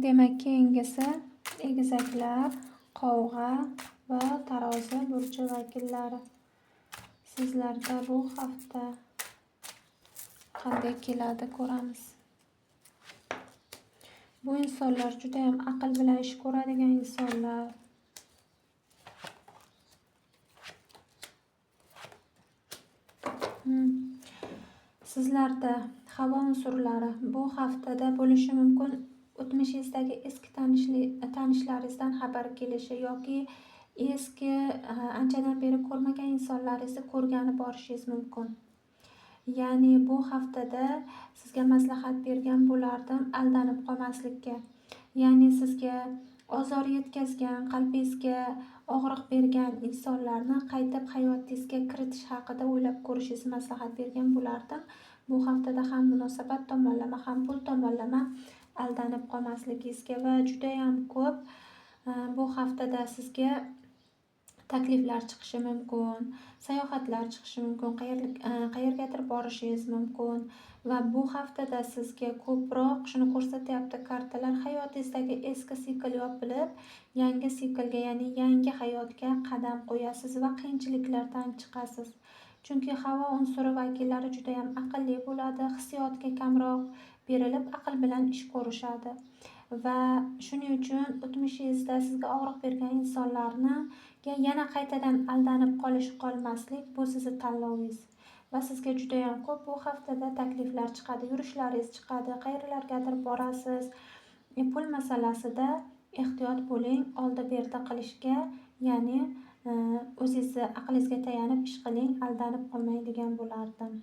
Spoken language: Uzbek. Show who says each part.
Speaker 1: Demak, keyingisi egizaklar, qovg'a va tarozi burchi vakillari. Sizlarda bu hafta qanday keladi ko'ramiz. Bu insonlar juda ham aql bilan ish ko'radigan insonlar. Sizlarda havo unsurlari bu haftada bo'lishi mumkin. O'tmishingizdagi eski tanishlaringizdan xabar kelishi yoki eski anchadan beri ko'rmagan insonlaringizni ko'rgani borishingiz mumkin. Ya'ni bu haftada sizga maslahat bergan bo'lardim aldanib qolmaslikka. Ya'ni sizga ozor yetkazgan, qalbingizga og'riq bergan insonlarni qaytib hayotingizga kiritish haqida o'ylab ko'rishingizni maslahat bergan bo'lardim. Bu haftada ham munosabat tomonlama, ham pul tomonlama aldanib qolmasligingizga va juda ham ko'p bu haftada sizga takliflar chiqishi mumkin, sayohatlar chiqishi mumkin, qayergadir borishingiz mumkin va bu haftada sizga ko'proq shuni ko'rsatyapti kartalar, hayotingizdagi eski sikl yopilib, yangi siklga, ya'ni yangi hayotga qadam qo'yasiz va qiyinchiliklardan chiqasiz. Chunki havo unsuri vakillari juda ham aqlli bo'ladi, hissiyotga kamroq berilib, aql bilan ish ko'rishadi. Va shuning uchun o'tmishingizda sizga og'riq bergan insonlarni yana qaytadan aldanib qolmaslik bu sizni tanlovingiz. Va sizga juda ham ko'p bu haftada takliflar chiqadi, yurishlaringiz chiqadi, qayerlargadir borasiz. Pul masalasida ehtiyot bo'ling, oldi-berdi qilishga, ya'ni o'zingizni aqlingizga tayanib ish qiling, aldanib qolmaydigan bo'lardim.